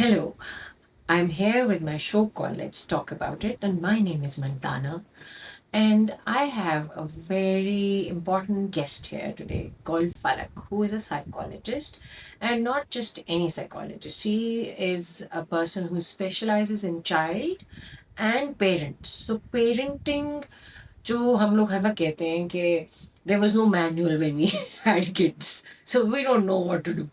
Hello, I'm here with my show called Let's Talk About It, and my name is Mantana. And I have a very important guest here today called Falak, who is a psychologist, and not just any psychologist. She is a person who specializes in child and parents. So, parenting, जो हम लोग हमें कहते हैं कि there was no manual when we had kids, so we don't know what to do.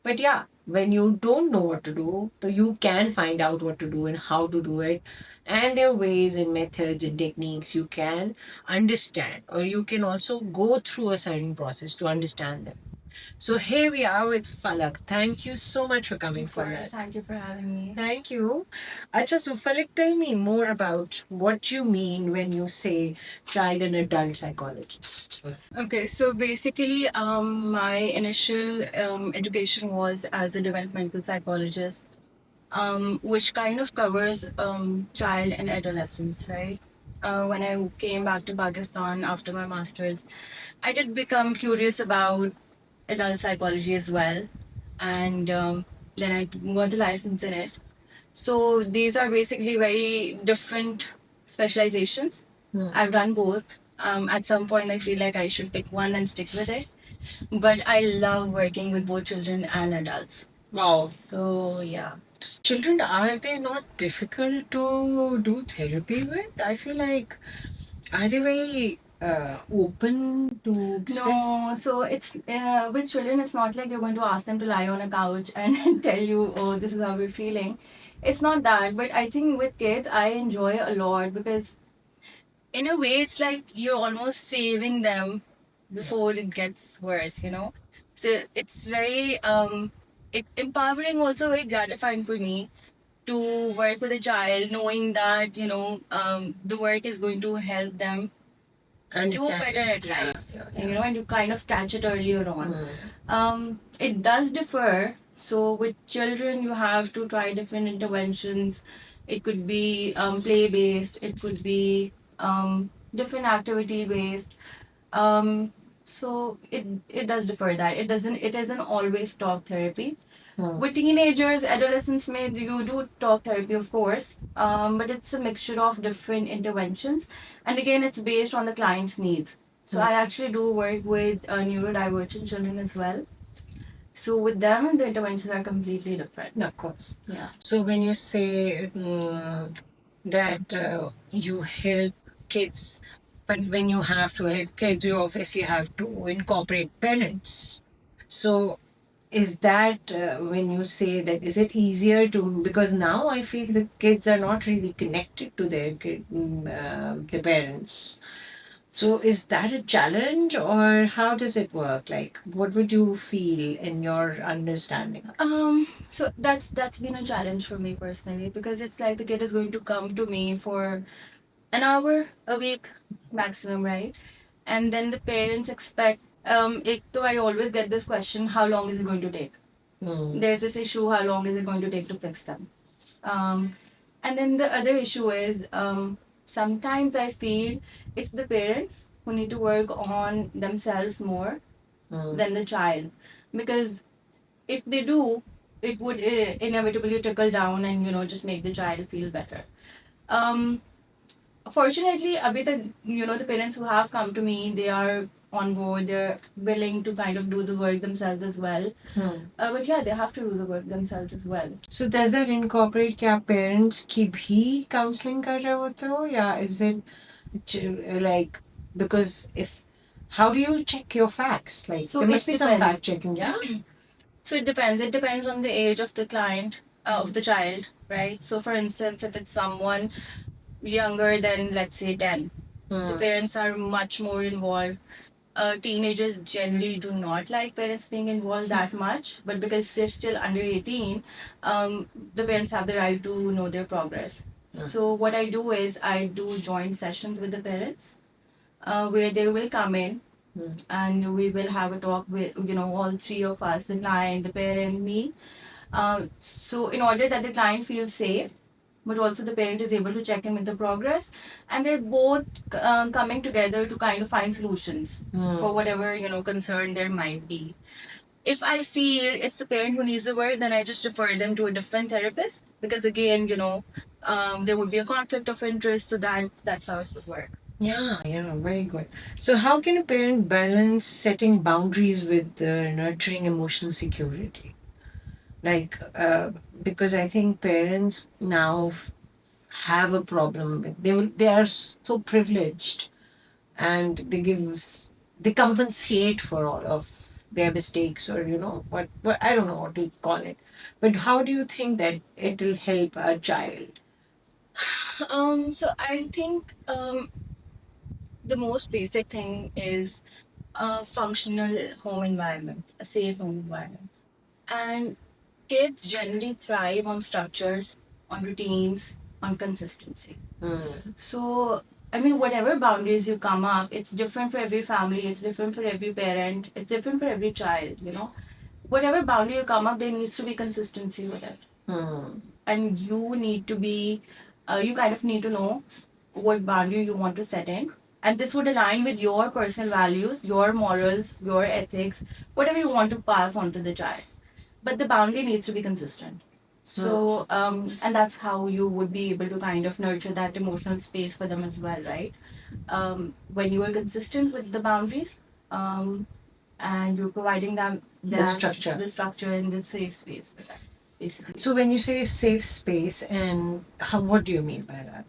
But yeah, when you don't know what to do, so you can find out what to do and how to do it. And there are ways and methods and techniques you can understand, or you can also go through a certain process to understand them. So here we are with Falak. Thank you so much for coming, Of course, Falak. thank you for having me. Thank you. Acha, so Falak, tell me more about what you mean when you say child and adult psychologist. Okay, so basically, my initial education was as a developmental psychologist, which kind of covers child and adolescence, right? When I came back to Pakistan after my master's, I did become curious about adult psychology as well, and then I got a license in it. So these are basically very different specializations. I've done both. At some point, I feel like I should pick one and stick with it. But I love working with both children and adults. Wow. So yeah. Children, are they not difficult to do therapy with? I feel like, are they very open to express? No, so it's with children, it's not like you're going to ask them to lie on a couch and tell you, oh, this is how we're feeling. It's not that. But I think with kids, I enjoy a lot because in a way it's like you're almost saving them before it gets worse, you know. So it's very empowering, also very gratifying for me to work with a child knowing that the work is going to help them do Understand. better at Yeah, life. yeah, You yeah. know, and you kind of catch it earlier on. It does differ. So with children, you have to try different interventions. It could be play based. It could be different activity based. So it does differ that it isn't always talk therapy. With teenagers, adolescents, may you do talk therapy, of course, but it's a mixture of different interventions, and again, it's based on the client's needs. So I actually do work with neurodivergent children as well. So with them, the interventions are completely different. Of course. Yeah. So when you say that you help kids, but when you have to help kids, you obviously have to incorporate parents. So is that when you say that, is it easier to, because now I feel the kids are not really connected to the parents. So is that a challenge, or how does it work? Like, what would you feel in your understanding? So that's been a challenge for me personally because it's like the kid is going to come to me for an hour a week maximum, right? And then the parents expect I always get this question, how long is it going to take? There's this issue, how long is it going to take to fix them? Um, and then the other issue is sometimes I feel it's the parents who need to work on themselves more than the child, because if they do, it would inevitably trickle down and just make the child feel better. Um, Fortunately, abhi tak, the parents who have come to me, they are on board. They're willing to kind of do the work themselves as well. But yeah, they have to do the work themselves as well. So does that incorporate क्या parents की भी counseling कर रहे होते हो, या is it like, because if, how do you check your facts? Like, So there must it be some depends. fact checking, yeah? So it depends. It depends on the age of the client, of the child, right? So for instance, if it's someone younger than, let's say, 10, the parents are much more involved. Teenagers generally do not like parents being involved that much, but because they're still under 18, the parents have the right to know their progress. So what I do is I do joint sessions with the parents, where they will come in and we will have a talk with all three of us, the client, the parent, me. So in order that the client feels safe, but also the parent is able to check in with the progress, and they're both coming together to kind of find solutions for whatever concern there might be. If I feel it's the parent who needs the work, then I just refer them to a different therapist, because again, there would be a conflict of interest, so that's how it would work. Yeah, very good. So, how can a parent balance setting boundaries with nurturing emotional security? Like, because I think parents now have a problem with they are so privileged, and they compensate for all of their mistakes, or what I don't know what to call it. But how do you think that it will help a child? So I think the most basic thing is a functional home environment, a safe home environment. And kids generally thrive on structures, on routines, on consistency. So, I mean, whatever boundaries you come up, it's different for every family, it's different for every parent, it's different for every child. Whatever boundary you come up, there needs to be consistency with it. And you need to be, you kind of need to know what boundary you want to set in. And this would align with your personal values, your morals, your ethics, whatever you want to pass on to the child. But the boundary needs to be consistent. So, and that's how you would be able to kind of nurture that emotional space for them as well, right? When you are consistent with the boundaries, and you're providing them the structure and the safe space for that, basically. So when you say safe space, and what do you mean by that?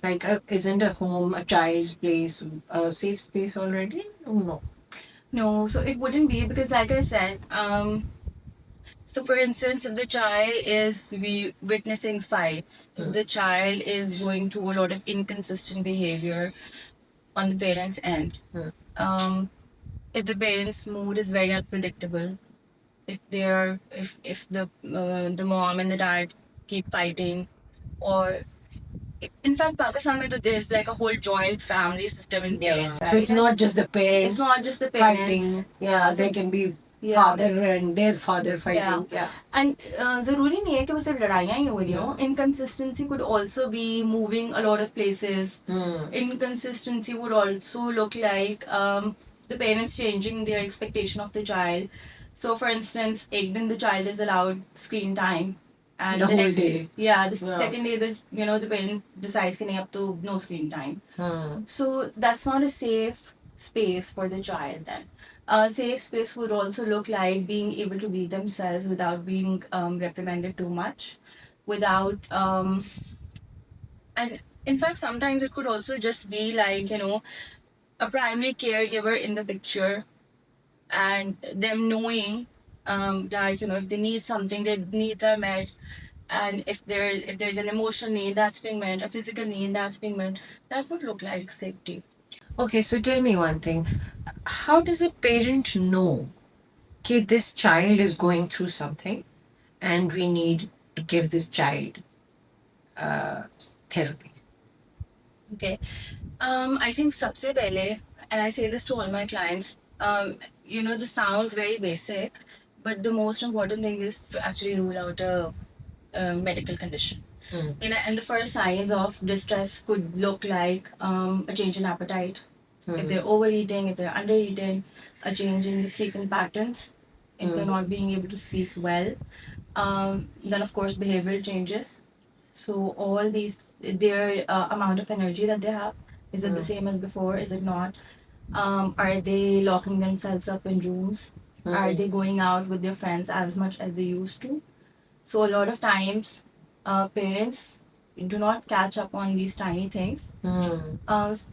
Like, isn't a home a child's place a safe space already? No. No, so it wouldn't be, because, like I said, so for instance, if the child is witnessing fights, if the child is going through a lot of inconsistent behavior on the parents' end, um, if the parents' mood is very unpredictable, if the mom and the dad keep fighting, or in fact, Pakistan mein to there's like a whole joint family system in place, right? So it's not just the parents. It's not just the parents fighting. Yeah, so they can be yeah. father and their father fighting. Yeah. And ज़रूरी नहीं है कि वो सिर्फ लड़ाइयाँ ही हो रही हो. Inconsistency could also be moving a lot of places. Inconsistency would also look like the parents changing their expectation of the child. So, for instance, एक दिन the child is allowed screen time, and The the whole next day. yeah, the Yeah. second day the parent decides कि नहीं अब तो no screen time. So that's not a safe space for the child then. A safe space would also look like being able to be themselves without being reprimanded too much, without and in fact sometimes it could also just be like a primary caregiver in the picture, and them knowing that if they need something, their needs are met, and if there's an emotional need that's being met, a physical need that's being met, that would look like safety. Okay, so tell me one thing. How does a parent know that this child is going through something and we need to give this child uh, therapy? Okay. I think sabse pehle, and I say this to all my clients, this sounds very basic, but the most important thing is to actually rule out a medical condition. And the first signs of distress could look like a change in appetite, if they're overeating, if they're undereating, a change in the sleeping patterns, if they're not being able to sleep well. Then, of course, behavioral changes. So, all these, their amount of energy that they have, is it the same as before? Is it not? Are they locking themselves up in rooms? Are they going out with their friends as much as they used to? So, a lot of times, parents do not catch up on these tiny things.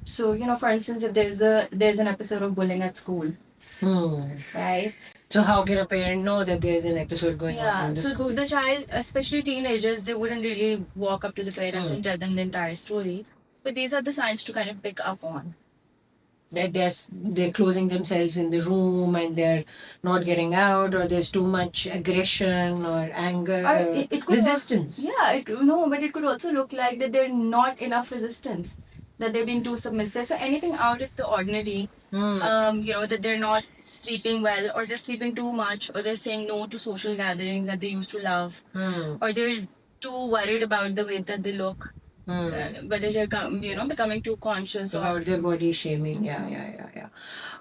So for instance, if there's an episode of bullying at school, right? So how can a parent know that there is an episode going on in the So school? the child, especially teenagers, they wouldn't really walk up to the parents and tell them the entire story. But these are the signs to kind of pick up on. That they're closing themselves in the room and they're not getting out, or there's too much aggression or anger, Or it could resistance. No, but it could also look like that they're not enough resistance, that they're being too submissive. So anything out of the ordinary, that they're not sleeping well, or they're sleeping too much, or they're saying no to social gatherings that they used to love, or they're too worried about the way that they look. whether they're becoming too conscious of About their body shaming. Yeah.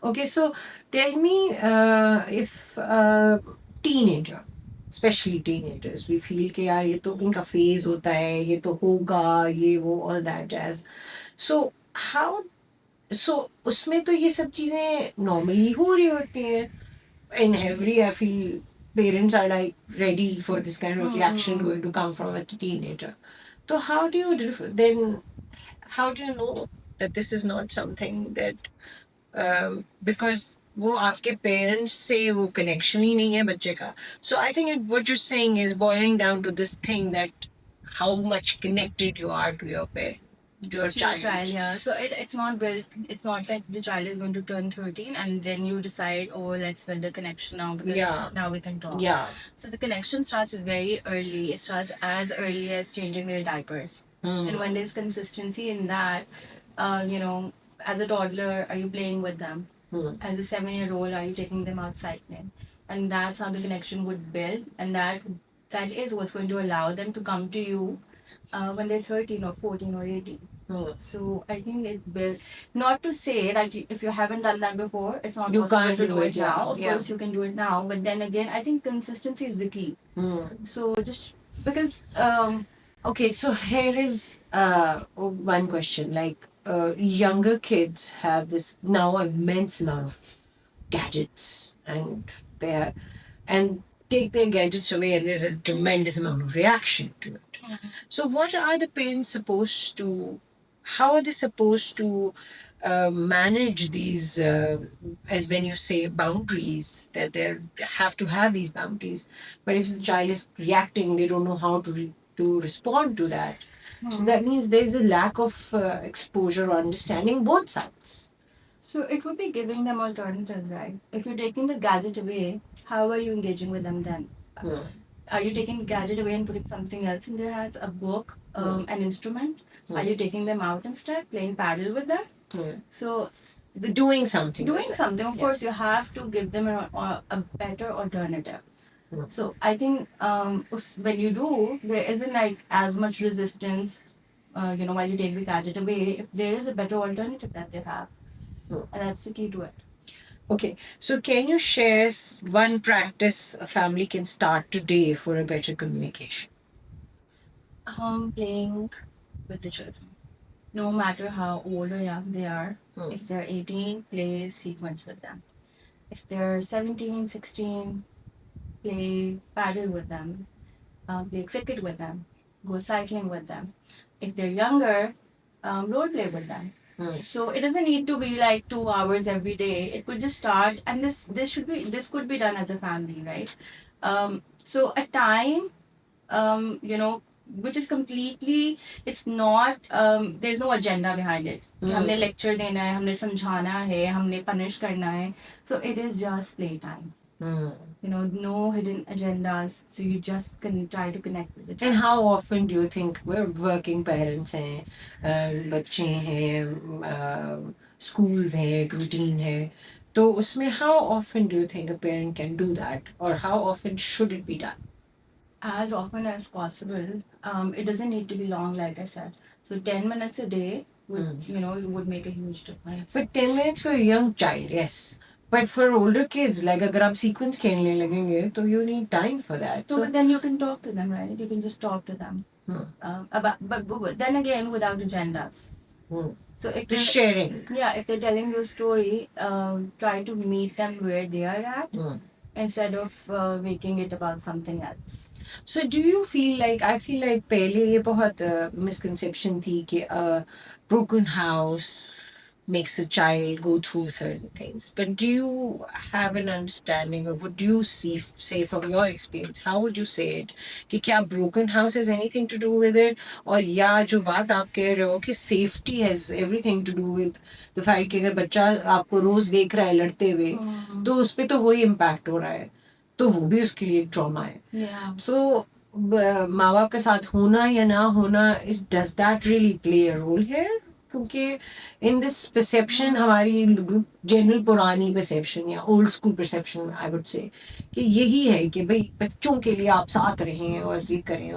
Okay, so tell me, if teenager, especially teenagers, we feel कि यार ये तो इनका phase होता है, ये तो होगा, ये वो, all that jazz. So how, so उसमें तो ये सब चीजें normally हो रही होती हैं. In every, I feel parents are like ready for this kind of reaction going to come from a teenager. So how do you then, how do you know that this is not something that, because वो आपके parents से वो connection ही नहीं है बच्चे का. So I think what you saying is boiling down to this thing that how much connected you are to your parent, your to your child. child, yeah. So it's not built. It's not like the child is going to turn 13 and then you decide, oh, let's build a connection now because Yeah. now we can talk. Yeah. So the connection starts very early. It starts as early as changing their diapers. And when there's consistency in that, as a toddler, are you playing with them? As a 7-year-old, are you taking them out cycling? And that's how the connection would build, and that is what's going to allow them to come to you when they're 13 or 14 or 18. So I think it built. Not to say that if you haven't done that before, it's not You possible can't to do do it it now. now. Of Yeah. course, you can do it now, but then again, I think consistency is the key. So just because Okay, so here is one question. Like, younger kids have this now immense amount of gadgets, and they are, and take their gadgets away, and there's a tremendous amount of reaction to it. So, what are the parents supposed to? How are they supposed to manage these? As when you say boundaries, that they have to have these boundaries, but if the child is reacting, they don't know how to respond to that. So that means there is a lack of exposure or understanding both sides. So it would be giving them alternatives, right? If you're taking the gadget away, how are you engaging with them then? Are you taking the gadget away and putting something else in their hands? A book, an instrument? Are you taking them out instead, playing paddle with them? So Doing something. doing something, of course, you have to give them a better alternative. So I think when you do, there isn't like as much resistance. While you take the gadget away, if there is a better alternative that they have, and that's the key to it. Okay, so can you share one practice a family can start today for a better communication? Playing with the children, no matter how old or young they are. If they're 18, play sequence with them. If they're 17, 16, play paddle with them, play cricket with them, go cycling with them. If they're younger, role play with them. So it doesn't need to be like 2 hours every day. It could just start, and this could be done as a family, right? So a time, which is completely, it's not, there's no agenda behind it. हमने lecture देना है, हमने समझाना है, हमने punish करना है. So it is just playtime. No hidden agendas. So you just can try to connect with the child. And how often do you think we're working parents हैं, बच्चे हैं, schools हैं, एक routine है, तो उसमें how often do you think a parent can do that, or how often should it be done? As often as possible. It doesn't need to be long, like I said. So 10 minutes a day would make a huge difference. But 10 minutes for a young child, yes. But for older kids, like अगर आप sequence खेलने लगेंगे, तो you need time for that. So but then you can talk to them, right? You can just talk to them. But then again, without agendas. So if Just sharing. Yeah, if they're telling you a story, try to meet them where they are at instead of making it about something else. So do you feel like, I feel like पहले ये बहुत misconception थी कि a broken house makes a child go through certain things. But do you have an understanding, or what do you say from your experience? How would you say it? कि क्या broken house has anything to do with it? और या जो बात आप कह रहे हो कि safety has everything to do with the fact कि अगर बच्चा आपको रोज देख रहा है लड़ते हुए, तो उस पे तो वही impact हो रहा है, तो वो भी उसके लिए ट्रॉमा है. तो माँ बाप के साथ होना या ना होना, does that really play a role here? क्योंकि इन दिस परसेप्शन हमारी जनरल पुरानी परसेप्शन या old school perception I would say कि यही है कि भाई बच्चों के लिए आप साथ रहें और ये करें.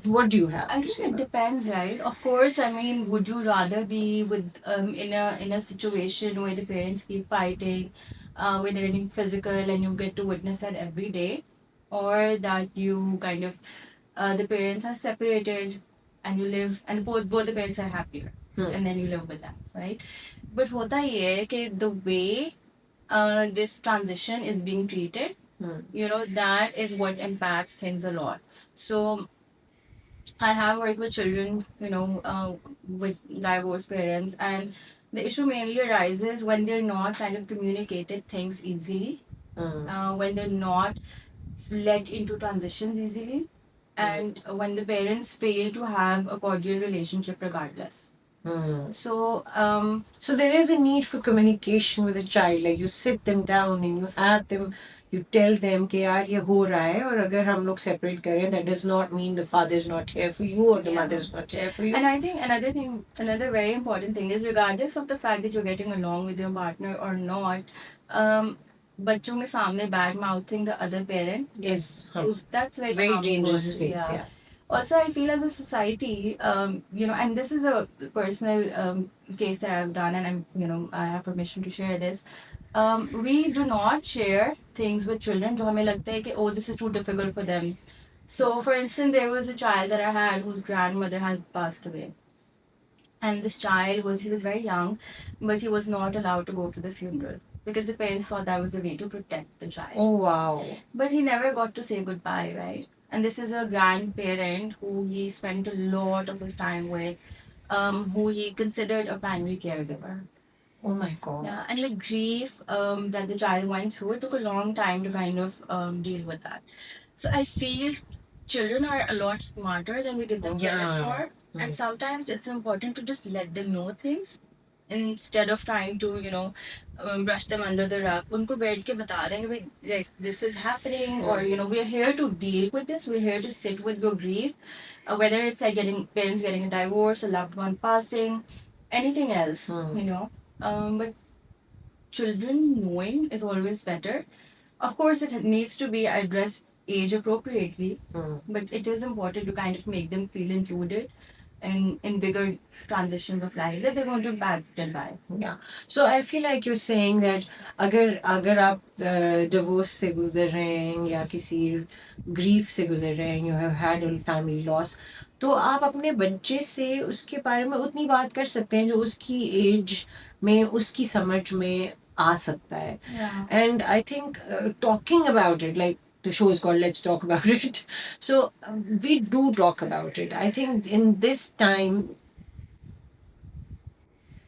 What do you have I to think so? it depends, right? Of course, I mean, would you rather be with in a situation where the parents keep fighting, where they're getting physical and you get to witness that every day, or that you kind of the parents are separated and you live and both the parents are happier and then you live with them, right? But hota ye hai कि the way this transition is being treated, you know, that is what impacts things a lot. So I have worked with children, you know, with divorced parents, and the issue mainly arises when they're not kind of communicated things easily, when they're not led into transitions easily, and when the parents fail to have a cordial relationship regardless. So, So there is a need for communication with a child. Like you sit them down and you have them, you tell them कि यार ये हो रहा है और अगर हम लोग separate करें, that does not mean the father is not here for you or the Yeah. mother is not here for you. And I think another thing, another very important thing is regardless of the fact that you're getting along with your partner or not, बच्चों के सामने bad mouthing the other parent, Yes, that's very very harmful. dangerous space. Yeah. Also, I feel as a society, you know, and this is a personal case that I've done, and I have permission to share this. We do not share things with children जो हमें लगता है कि oh, this is too difficult for them. So, for instance, there was a child that I had whose grandmother had passed away. And this child he was very young, but he was not allowed to go to the funeral because the parents thought that was a way to protect the child. Oh wow. But he never got to say goodbye, right? And this is a grandparent who he spent a lot of his time with, who he considered a primary caregiver. Oh my God. Yeah, and the grief that the child went through, it took a long time to kind of deal with that. So I feel children are a lot smarter than we give them credit Yeah. for. And sometimes it's important to just let them know things instead of trying to, you know, brush them under the rug. उनको बैठ के बता रहे हैं कि भाई, like, this is happening, or you know, we're here to deal with this. We're here to sit with your grief, whether it's like parents getting a divorce, a loved one passing, anything else, you know. But children knowing is always better. Of course, it needs to be addressed age appropriately, but it is important to kind of make them feel included in bigger transitions of life that they're going to impact by. Yeah. So I feel like you're saying that अगर अगर आप divorce से गुजर रहे हैं या किसी grief से गुजर रहे हैं, you have had a family loss, तो आप अपने बच्चे से उसके बारे में उतनी बात कर सकते हैं जो उसकी एज में उसकी समझ में आ सकता है. Yeah. And I think talking about it, like the show is called Let's Talk About It. So we do talk about it. I think in this time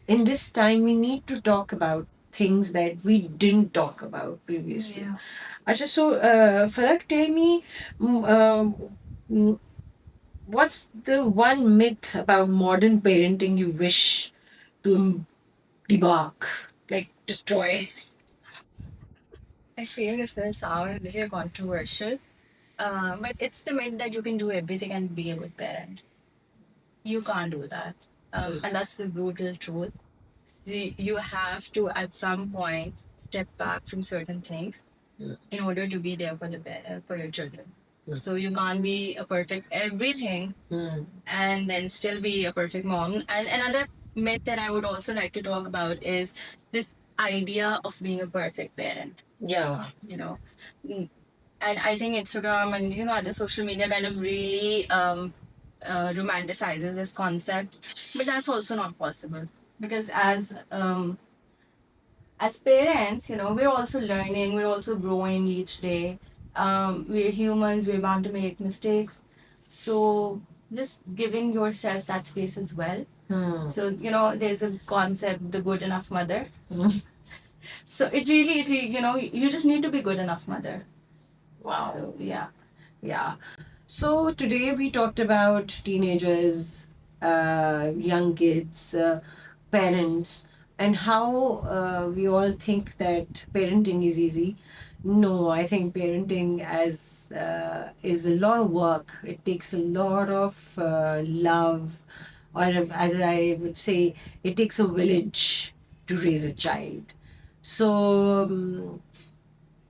we need to talk about things that we didn't talk about previously. Yeah. Acha, so Falak, tell me, what's the one myth about modern parenting you wish to debunk, like destroy? I feel this will sound a little controversial, but it's the myth that you can do everything and be a good parent. You can't do that. And that's the brutal truth. See, you have to, at some point, step back from certain things in order to be there for for your children. So you can't be a perfect everything and then still be a perfect mom. And another myth that I would also like to talk about is this idea of being a perfect parent. Yeah. You know, and I think Instagram and you know other social media kind of really romanticizes this concept, but that's also not possible because as parents, you know, we're also learning, we're also growing each day. We're humans, we're bound to make mistakes. So just giving yourself that space as well. So, you know, there's a concept, the good enough mother. So it really, you know, you just need to be good enough mother. Wow. So, yeah. Yeah. So today we talked about teenagers, young kids, parents, and how we all think that parenting is easy. No, I think parenting is a lot of work. It takes a lot of love, or as I would say, it takes a village to raise a child. So,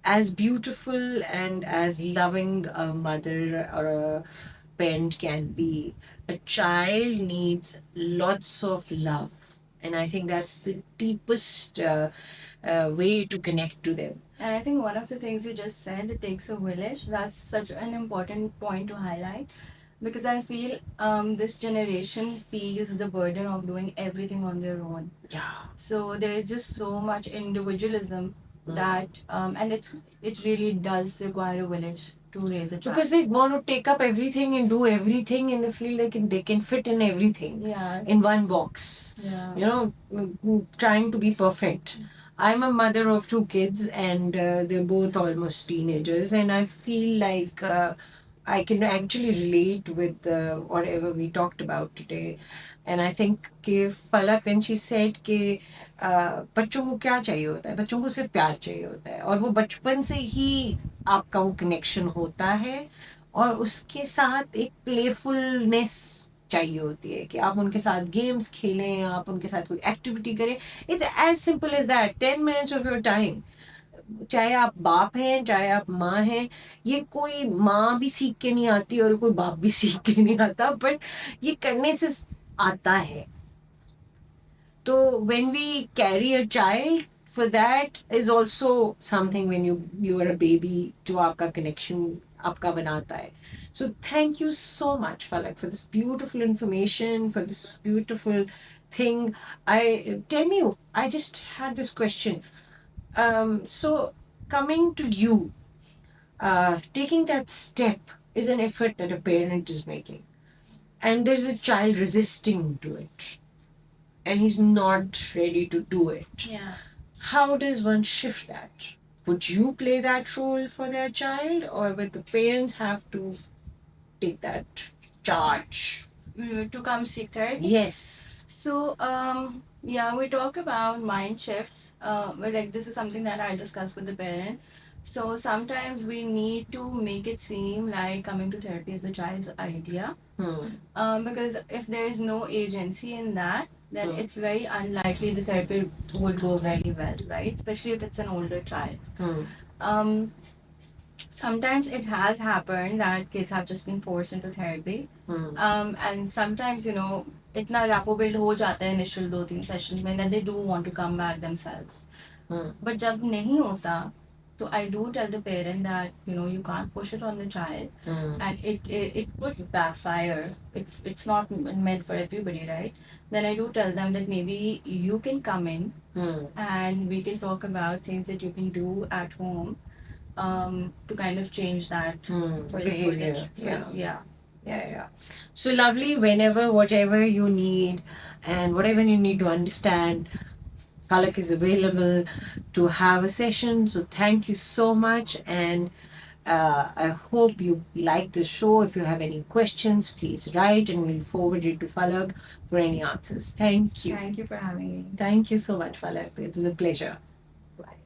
as beautiful and as loving a mother or a parent can be, a child needs lots of love. And I think that's the deepest way to connect to them. And I think one of the things you just said, it takes a village. That's such an important point to highlight because I feel this generation feels the burden of doing everything on their own. Yeah. So there's just so much individualism Mm. that, and it really does require a village to raise a child. Because they want to take up everything and do everything, and they feel they can fit in everything Yeah. in one box. Yeah. You know, trying to be perfect. I'm a mother of two kids, and they're both almost teenagers, and I feel like I can actually relate with whatever we talked about today. And I think कि Falak, when she said कि बच्चों को क्या चाहिए होता है, बच्चों को सिर्फ प्यार चाहिए होता है, और वो बचपन से ही आपका वो कनेक्शन होता है, और उसके साथ एक प्लेफुलनेस चाहिए होती है कि आप उनके साथ गेम्स खेलें, आप उनके साथ कोई एक्टिविटी करें. It's as simple as that. 10 minutes of your time. चाहे आप बाप हैं, चाहे आप माँ हैं, ये कोई माँ भी सीख के नहीं आती और कोई बाप भी सीख के नहीं आता, बट ये करने से आता है. तो when we carry a child, for that is also something when you are a baby, जो आपका connection आपका बनाता है. So thank you so much, Falak, for this beautiful information, for this beautiful thing. Tell me, I just had this question. So coming to you, taking that step is an effort that a parent is making, and there's a child resisting to it, and he's not ready to do it. Yeah. How does one shift that? Would you play that role for their child, or would the parents have to take that charge? To come seek therapy. Yes. So, yeah, we talk about mind shifts. Well, like this is something that I discuss with the parent. So sometimes we need to make it seem like coming to therapy is the child's idea. Because if there is no agency in that, then it's very unlikely the therapy would go very well, right? Especially if it's an older child. Um, sometimes it has happened that kids have just been forced into therapy. And sometimes, you know, इतना rapport build हो जाता है initial 2-3 sessions में, then they do want to come back themselves. But जब नहीं होता, so I do tell the parent that, you know, you can't push it on the child, and it could backfire. It's not meant for everybody, right? Then I do tell them that maybe you can come in and we can talk about things that you can do at home to kind of change that Behavior. Yeah. Yeah. So lovely. Whenever, whatever you need, and whatever you need to understand, Falak is available to have a session. So thank you so much, and I hope you like the show. If you have any questions, please write, and we'll forward it to Falak for any answers. Thank you. Thank you for having me. Thank you so much, Falak. It was a pleasure. Bye.